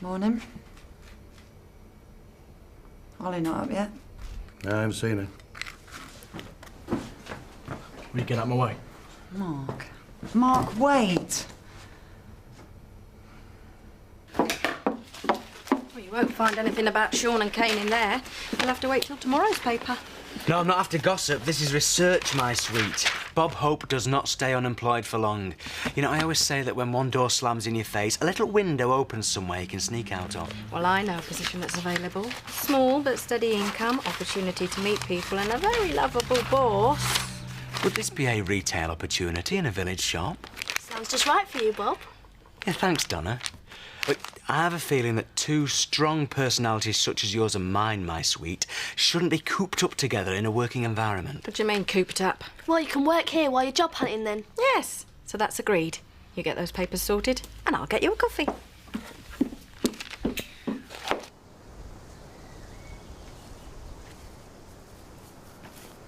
Morning. Ollie not up yet? No, I haven't seen her. Will you get out of my way? Mark. Mark, wait! Well, you won't find anything about Sean and Kane in there. You'll have to wait till tomorrow's paper. No, I'm not after gossip. This is research, my sweet. Bob Hope does not stay unemployed for long. You know, I always say that when one door slams in your face, a little window opens somewhere you can sneak out of. Well, I know a position that's available. Small but steady income, opportunity to meet people, and a very lovable boss. Would this be a retail opportunity in a village shop? Sounds just right for you, Bob. Yeah, thanks, Donna. But I have a feeling that two strong personalities such as yours and mine, my sweet, shouldn't be cooped up together in a working environment. What do you mean, cooped up? Well, you can work here while you're job hunting then. Yes, so that's agreed. You get those papers sorted, and I'll get you a coffee.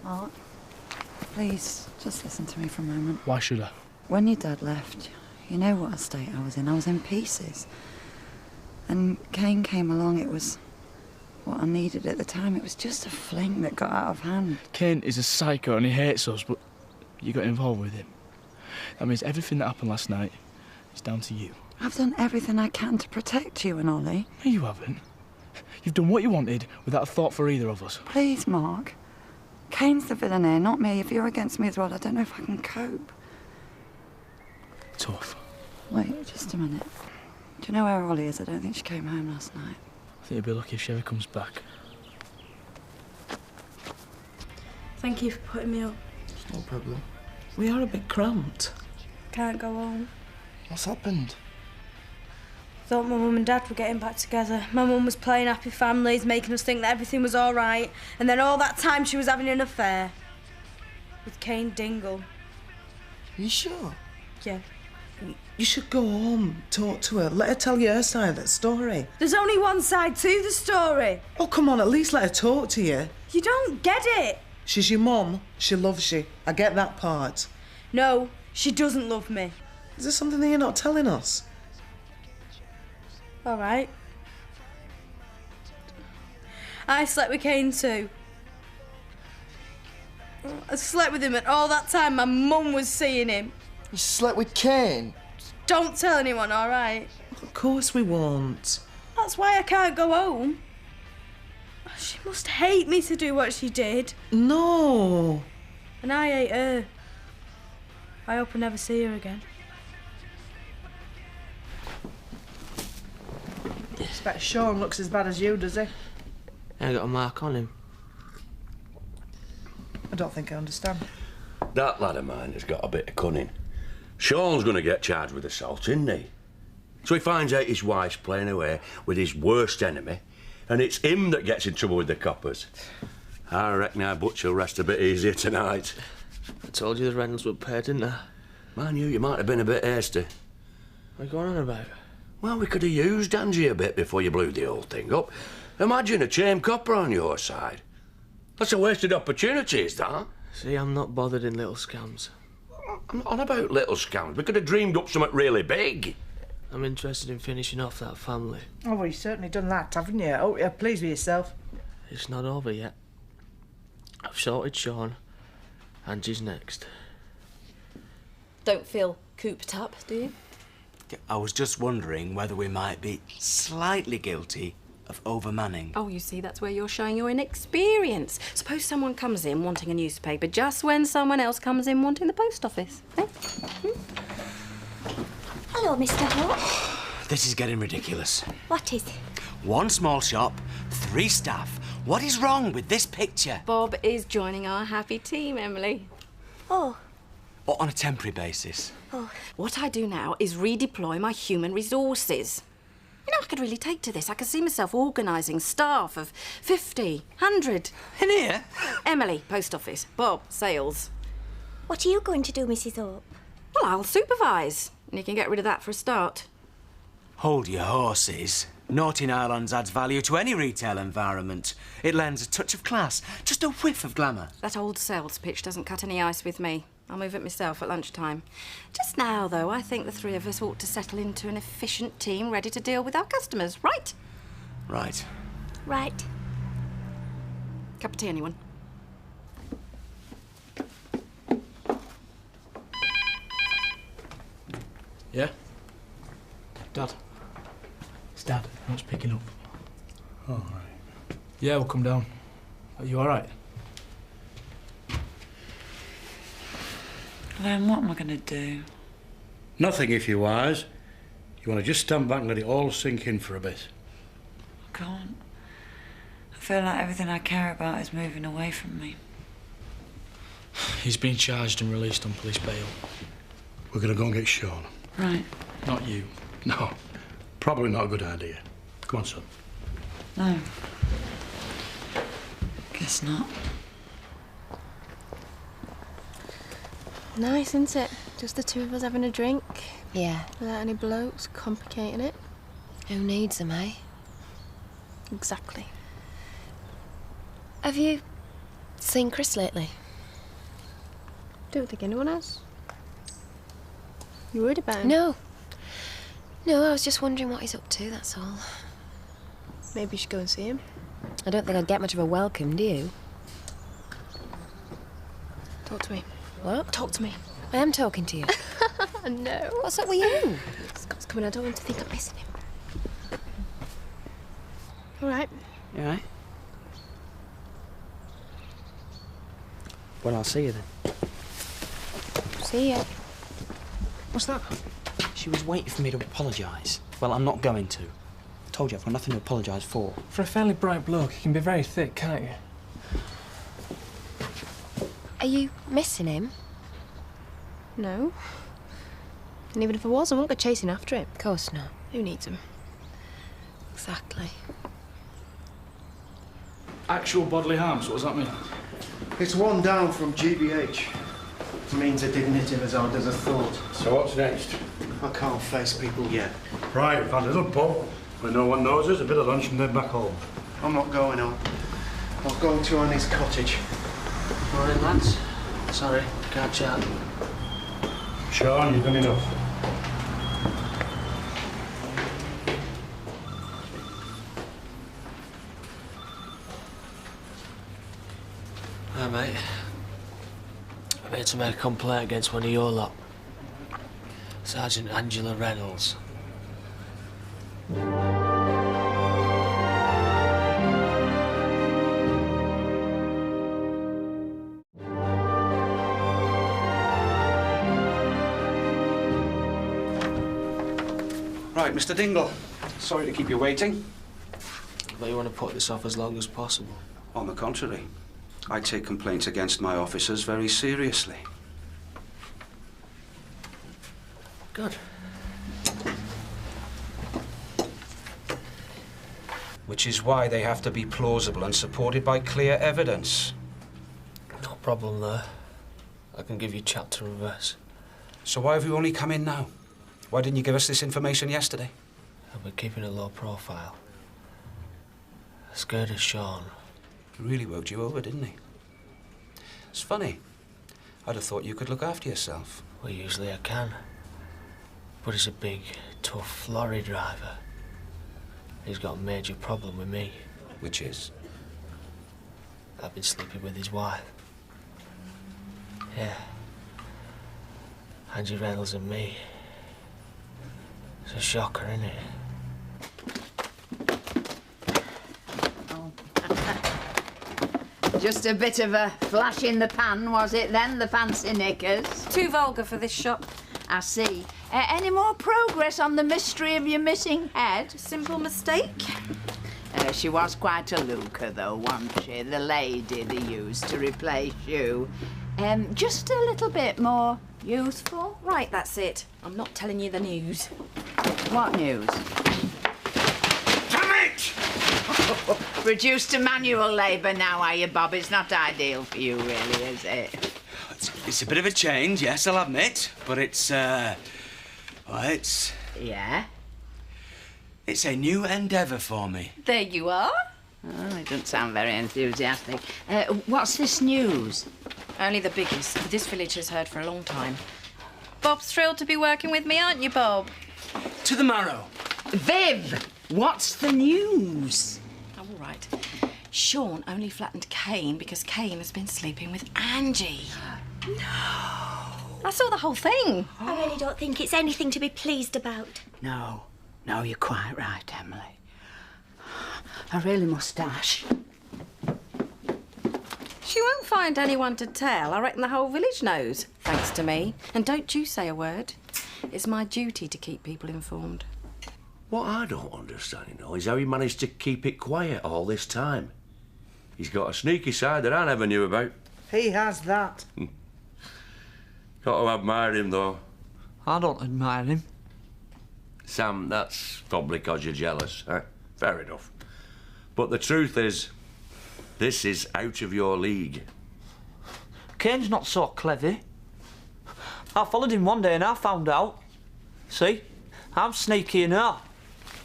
Mark, please, just listen to me for a moment. Why should I? When your dad left, you know what a state I was in. I was in pieces. And Kane came along, it was what I needed at the time. It was just a fling that got out of hand. Kane is a psycho and he hates us, but you got involved with him. That means everything that happened last night is down to you. I've done everything I can to protect you and Ollie. No, you haven't. You've done what you wanted without a thought for either of us. Please, Mark. Kane's the villain here, not me. If you're against me as well, I don't know if I can cope. Tough. Wait, just a minute. Do you know where Ollie is? I don't think she came home last night. I think you'll be lucky if she ever comes back. Thank you for putting me up. It's no problem. We are a bit cramped. Can't go home. What's happened? Thought my mum and dad were getting back together. My mum was playing happy families, making us think that everything was all right. And then all that time she was having an affair. With Kane Dingle. Are you sure? Yeah. You should go home, talk to her, let her tell you her side of the story. There's only one side to the story. Oh, come on, at least let her talk to you. You don't get it. She's your mum, she loves you. I get that part. No, she doesn't love me. Is there something that you're not telling us? All right. I slept with Kane too. I slept with him, and all that time my mum was seeing him. You slept with Kane? Don't tell anyone, all right? Of course we won't. That's why I can't go home. She must hate me to do what she did. No. And I hate her. I hope I never see her again. Expect Sean looks as bad as you, does he? I got a mark on him. I don't think I understand. That lad of mine has got a bit of cunning. Sean's going to get charged with assault, isn't he? So he finds out his wife's playing away with his worst enemy, and it's him that gets in trouble with the coppers. I reckon our butcher will rest a bit easier tonight. I told you the rentals were paid, didn't I? Man, you might have been a bit hasty. What are you going on about? Well, we could have used Angie a bit before you blew the whole thing up. Imagine a chain copper on your side. That's a wasted opportunity, is that? See, I'm not bothered in little scams. I'm not on about little scams. We could have dreamed up something really big. I'm interested in finishing off that family. Oh, well, you've certainly done that, haven't you? Oh, you're pleased with yourself. It's not over yet. I've sorted Sean. Angie's next. Don't feel cooped up, do you? I was just wondering whether we might be slightly guilty of overmanning. Oh, you see, that's where you're showing your inexperience. Suppose someone comes in wanting a newspaper just when someone else comes in wanting the post office. Eh? Hello, Mr. Hope. This is getting ridiculous. What is it? One small shop, 3 staff. What is wrong with this picture? Bob is joining our happy team, Emily. Oh. Or on a temporary basis. Oh. What I do now is redeploy my human resources. You know, I could really take to this. I could see myself organising staff of 50, 100. In here? Emily, post office. Bob, sales. What are you going to do, Mrs. Hope? Well, I'll supervise. And you can get rid of that for a start. Hold your horses. Naughty Nylons adds value to any retail environment. It lends a touch of class, just a whiff of glamour. That old sales pitch doesn't cut any ice with me. I'll move it myself at lunchtime. Just now, though, I think the three of us ought to settle into an efficient team ready to deal with our customers, right? Right. Right. Cup of tea, anyone? Yeah? Dad. It's Dad. Not just picking up. All right. Yeah, we'll come down. Are you all right? Then what am I going to do? Nothing if you're wise. You want to just stand back and let it all sink in for a bit. I can't. I feel like everything I care about is moving away from me. He's been charged and released on police bail. We're going to go and get Sean. Right. Not you. No, probably not a good idea. Come on, son. No. Guess not. Nice, isn't it? Just the two of us having a drink. Yeah. Without any blokes complicating it. Who needs them, eh? Exactly. Have you seen Chris lately? Don't think anyone has. You worried about him? No. No, I was just wondering what he's up to, that's all. Maybe you should go and see him. I don't think I'd get much of a welcome, do you? Talk to me. What? Talk to me. I am talking to you. No. What's up with you? Scott's coming. I don't want to think I'm missing him. All right. You all right? Well, I'll see you then. See ya. What's that? She was waiting for me to apologise. Well, I'm not going to. I told you I've got nothing to apologise for. For a fairly bright bloke, he can be very thick, can't you? Are you missing him? No. And even if I was, I won't go chasing after him. Of course not. Who needs him? Exactly. Actual bodily harm, so what does that mean? It's one down from GBH. Means it didn't hit him as hard as I thought. So what's next? I can't face people yet. Right, we've had a little pub where no one knows us, a bit of lunch and then back home. I'm not going on. I'm going to Annie's cottage. Morning, lads. Sorry, can't chat. Sean, you've done enough. Hi, mate. I'm here to make a complaint against one of your lot. Sergeant Angela Reynolds. Right, Mr. Dingle. Sorry to keep you waiting. But you want to put this off as long as possible? On the contrary, I take complaints against my officers very seriously. Good. Which is why they have to be plausible and supported by clear evidence. No problem there. I can give you chapter and verse. So why have you only come in now? Why didn't you give us this information yesterday? I've been keeping a low profile. Scared of Sean. He really worked you over, didn't he? It's funny. I'd have thought you could look after yourself. Well, usually I can. But he's a big, tough lorry driver. He's got a major problem with me. Which is? I've been sleeping with his wife. Yeah. Angie Reynolds and me. It's a shocker, isn't it? Just a bit of a flash in the pan, was it then, the fancy knickers? Too vulgar for this shop. I see. Any more progress on the mystery of your missing head? Simple mistake. She was quite a looker, though, wasn't she? The lady they used to replace you. Just a little bit more youthful. Right, that's it. I'm not telling you the news. What news? Damn it! Reduced to manual labour now, are you, Bob? It's not ideal for you, really, is it? It's a bit of a change, yes, I'll admit. But it's, well, it's... Yeah? It's a new endeavour for me. There you are. Oh, it doesn't sound very enthusiastic. What's this news? Only the biggest. This village has heard for a long time. Bob's thrilled to be working with me, aren't you, Bob? To the marrow. Viv, what's the news? Oh, all right. Sean only flattened Kane because Kane has been sleeping with Angie. No. I saw the whole thing. I really don't think it's anything to be pleased about. No, you're quite right, Emily. I really must dash. She won't find anyone to tell. I reckon the whole village knows, thanks to me. And don't you say a word. It's my duty to keep people informed. What I don't understand, you know, is how he managed to keep it quiet all this time. He's got a sneaky side that I never knew about. He has that. Got to admire him, though. I don't admire him. Sam, that's probably 'cause you're jealous. Fair enough. But the truth is, this is out of your league. Kane's not so clever. I followed him one day and I found out. See? I'm sneaky now.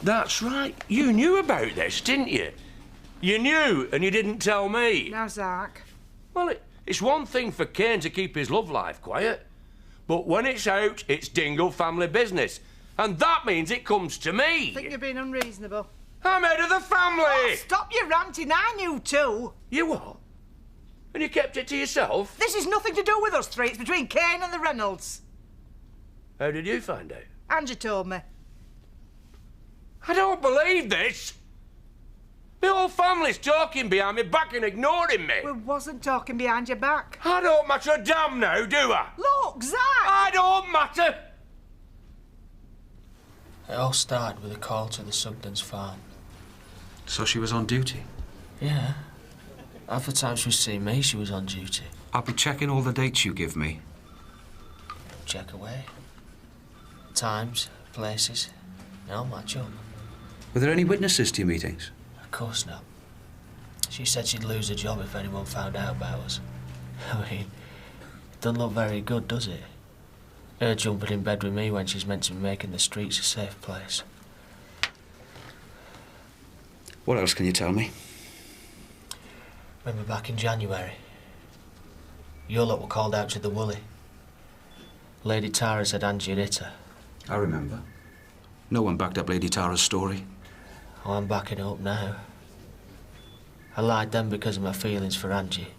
That's right. You knew about this, didn't you? You knew, and you didn't tell me. Now, Zach. Well, it's one thing for Kane to keep his love life quiet. But when it's out, it's Dingle family business. And that means it comes to me. I think you're being unreasonable. I'm head of the family. Oh, stop your ranting. I knew too. You what? And you kept it to yourself? This is nothing to do with us three. It's between Kane and the Reynolds. How did you find out? Angie told me. I don't believe this. The whole family's talking behind me back and ignoring me. We wasn't talking behind your back. I don't matter a damn now, do I? Look, Zach! I don't matter. It all started with a call to the Sugden's farm. So she was on duty? Yeah. Half the time she was seeing me, she was on duty. I'll be checking all the dates you give me. Check away. Times, places, they all match up. Were there any witnesses to your meetings? Of course not. She said she'd lose her job if anyone found out about us. I mean, it doesn't look very good, does it? Her jumping in bed with me when she's meant to be making the streets a safe place. What else can you tell me? Remember back in January? Your lot were called out to the Woolly. Lady Tara said Angie had hit her. I remember. No one backed up Lady Tara's story. Oh, I'm backing it up now. I lied then because of my feelings for Angie.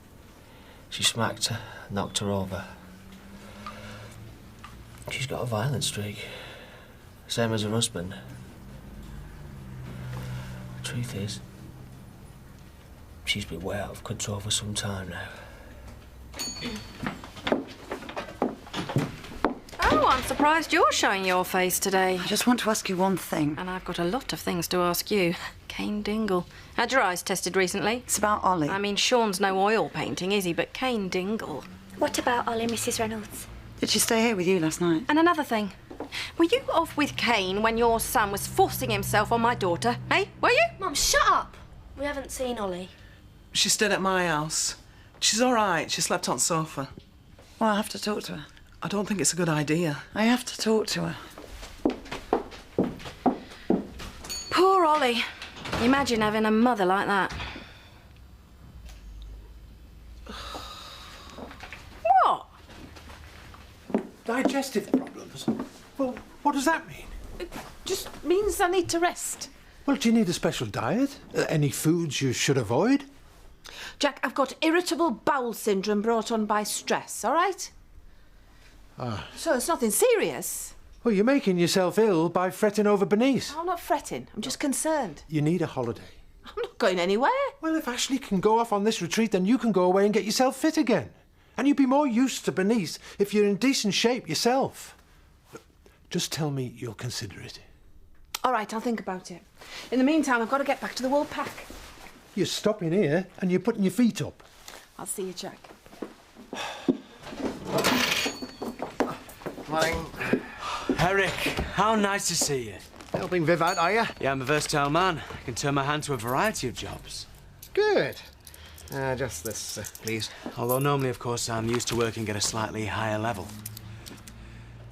She smacked her, knocked her over. She's got a violent streak. Same as her husband. The truth is, she's been way out of control for some time now. Oh, I'm surprised you're showing your face today. I just want to ask you one thing. And I've got a lot of things to ask you. Kane Dingle. Had your eyes tested recently? It's about Ollie. I mean, Sean's no oil painting, is he? But Kane Dingle. What about Ollie, Mrs. Reynolds? Did she stay here with you last night? And another thing. Were you off with Kane when your son was forcing himself on my daughter? Eh? Were you? Mum, shut up! We haven't seen Ollie. She stayed at my house. She's all right. She slept on the sofa. Well, I have to talk to her. I don't think it's a good idea. I have to talk to her. Poor Ollie. Imagine having a mother like that. What? Digestive problems? Well, what does that mean? It just means I need to rest. Well, do you need a special diet? Any foods you should avoid? Jack, I've got irritable bowel syndrome brought on by stress, all right? So it's nothing serious. Well, you're making yourself ill by fretting over Bernice. I'm not fretting. I'm just concerned. You need a holiday. I'm not going anywhere. Well, if Ashley can go off on this retreat, then you can go away and get yourself fit again. And you'd be more used to Bernice if you're in decent shape yourself. Look, just tell me you'll consider it. All right, I'll think about it. In the meantime, I've got to get back to the wool pack. You're stopping here and you're putting your feet up. I'll see you, Jack. Morning. Eric, how nice to see you. Helping Viv out, are you? Yeah, I'm a versatile man. I can turn my hand to a variety of jobs. Good. Just this, please. Although normally, of course, I'm used to working at a slightly higher level.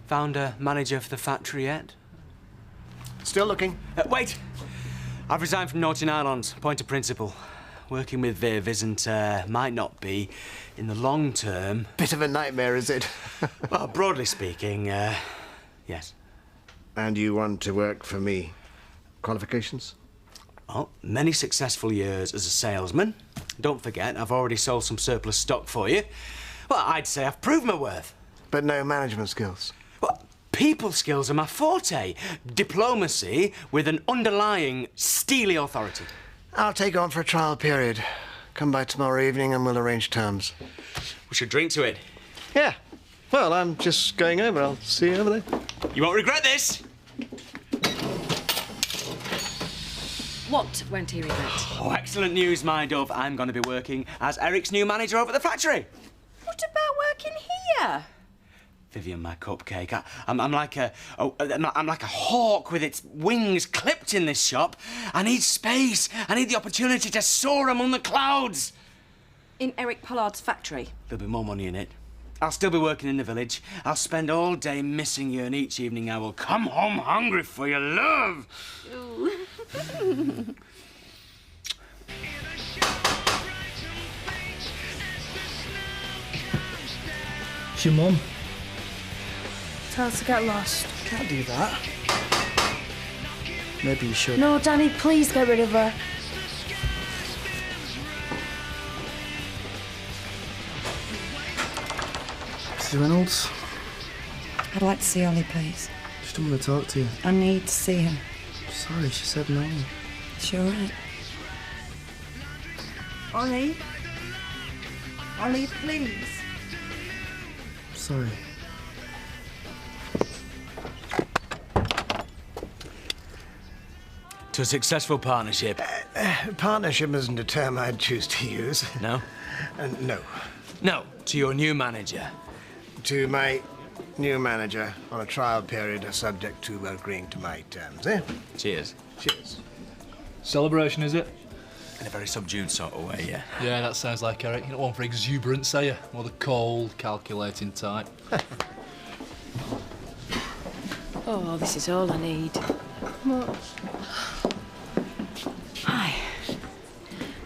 Found a manager for the factory yet? Still looking. Wait! I've resigned from Norton Island, point of principle. working with Viv isn't, might not be, in the long term... Bit of a nightmare, is it? Well, broadly speaking, yes. And you want to work for me? Qualifications? Well, many successful years as a salesman. Don't forget, I've already sold some surplus stock for you. Well, I'd say I've proved my worth. But no management skills? Well, people skills are my forte. Diplomacy with an underlying steely authority. I'll take on for a trial period. Come by tomorrow evening and we'll arrange terms. We should drink to it. Yeah. Well, I'm just going over. I'll see you over there. You won't regret this. What won't he regret? Oh, excellent news, my dove. I'm going to be working as Eric's new manager over at the factory. What about working here? Vivian, my cupcake. I'm like I'm like a hawk with its wings clipped in this shop. I need space. I need the opportunity to soar among the clouds. In Eric Pollard's factory? There'll be more money in it. I'll still be working in the village. I'll spend all day missing you, and each evening I will come home hungry for your love. It's your mum. Tell her to get lost. Can't do that. Maybe you should. No, Danny, please get rid of her. Mrs. Reynolds? I'd like to see Ollie, please. She doesn't want to talk to you. I need to see him. Sorry, she said no. Is she all right? Ollie? Ollie, please. Sorry. To a successful partnership. Partnership isn't a term I'd choose to use. No? No. No, to your new manager. To my new manager on a trial period are subject to agreeing to my terms, eh? Cheers. Cheers. Celebration, is it? In a very subdued sort of way, yeah. Yeah, that sounds like Eric. You're not one for exuberance, are you? More the cold, calculating type. Oh, this is all I need. What? Hi.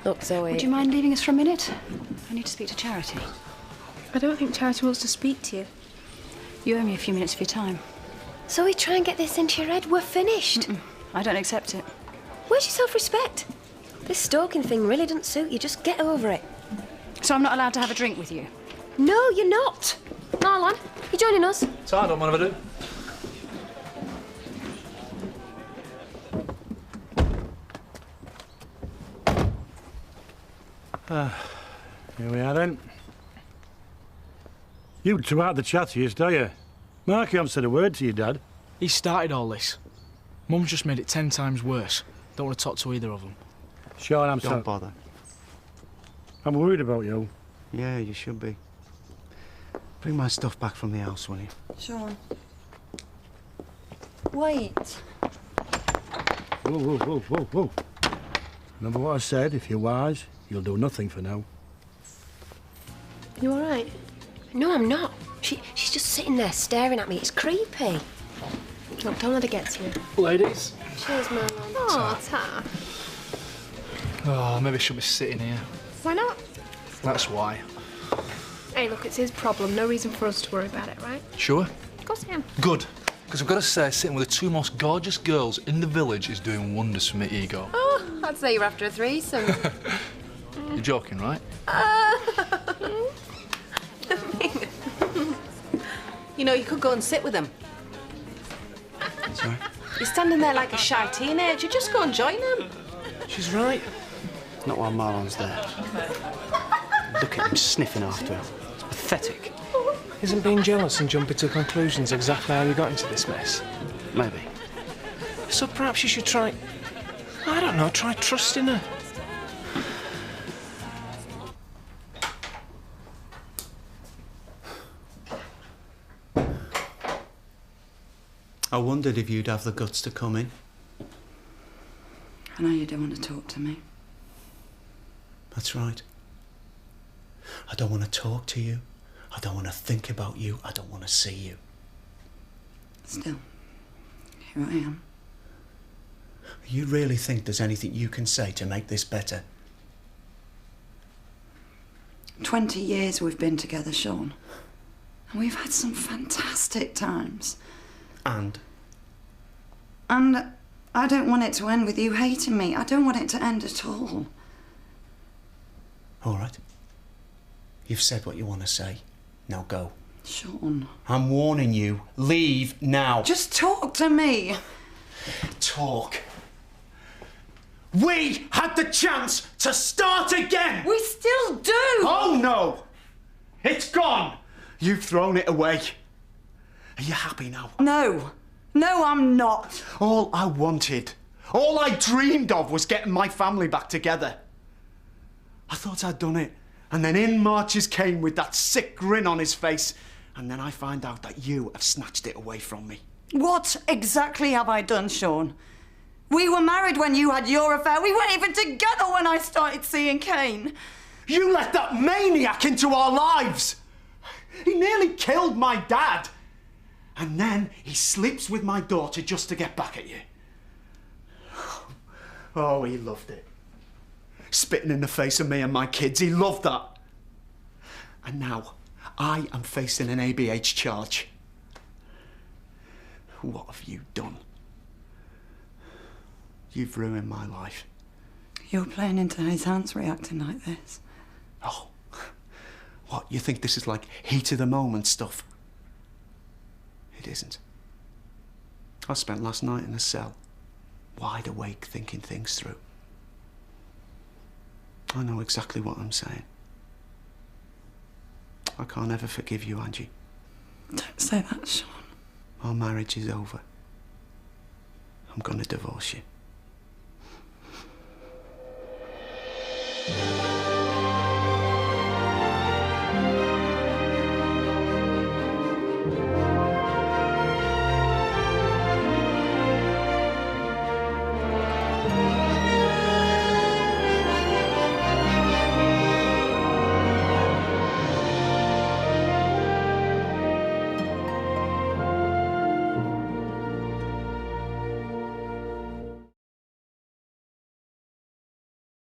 Look, Zoe... Would you mind leaving us for a minute? I need to speak to Charity. I don't think Charity wants to speak to you. You owe me a few minutes of your time. Zoe, try and get this into your head. We're finished. I don't accept it. Where's your self-respect? This stalking thing really doesn't suit you. Just get over it. So I'm not allowed to have a drink with you? No, you're not. Marlon, you joining us? So I don't mind if I do. Here we are then. You two aren't the chattiest, are you? Mark, you haven't said a word to your dad. He started all this. Mum's just made it 10 times worse. Don't want to talk to either of them. Sean, I'm Don't bother. I'm worried about you. Yeah, you should be. Bring my stuff back from the house, will you? Sean. Wait. Whoa, whoa, whoa, whoa, whoa. Remember what I said? If you're wise, you'll do nothing for now. You all right? No, I'm not. She's just sitting there staring at me. It's creepy. Look, don't let her get to you. Ladies. Cheers, Marlon. Oh, Ta. Oh, maybe I shouldn't be sitting here. Why not? That's why. Hey, look, it's his problem. No reason for us to worry about it, right? Sure? Of course I am. Good. Because I've got to say, sitting with the two most gorgeous girls in the village is doing wonders for my ego. Oh, I'd say you're after a threesome. You're joking, right? You know, you could go and sit with him. Sorry? You're standing there like a shy teenager. Just go and join them. She's right. Not while Marlon's there. Look at him sniffing after her. It's pathetic. Isn't being jealous and jumping to conclusions exactly how you got into this mess? Maybe. So perhaps you should try... I don't know, try trusting her. I wondered if you'd have the guts to come in. I know you don't want to talk to me. That's right. I don't want to talk to you. I don't want to think about you. I don't want to see you. Still, here I am. You really think there's anything you can say to make this better? 20 years we've been together, Sean. And we've had some fantastic times. And? And I don't want it to end with you hating me. I don't want it to end at all. All right. You've said what you want to say. Now go. Sean. I'm warning you. Leave now. Just talk to me. Talk. We had the chance to start again! We still do! Oh, no! It's gone! You've thrown it away. Are you happy now? No. No, I'm not. All I wanted, all I dreamed of was getting my family back together. I thought I'd done it. And then in marches Kane with that sick grin on his face. And then I find out that you have snatched it away from me. What exactly have I done, Sean? We were married when you had your affair. We weren't even together when I started seeing Kane. You let that maniac into our lives. He nearly killed my dad. And then he sleeps with my daughter just to get back at you. Oh, he loved it. Spitting in the face of me and my kids, he loved that. And now, I am facing an ABH charge. What have you done? You've ruined my life. You're playing into his hands reacting like this. Oh, what, you think this is like heat of the moment stuff? It isn't. I spent last night in a cell, wide awake, thinking things through. I know exactly what I'm saying. I can't ever forgive you, Angie. Don't say that, Sean. Our marriage is over. I'm gonna divorce you.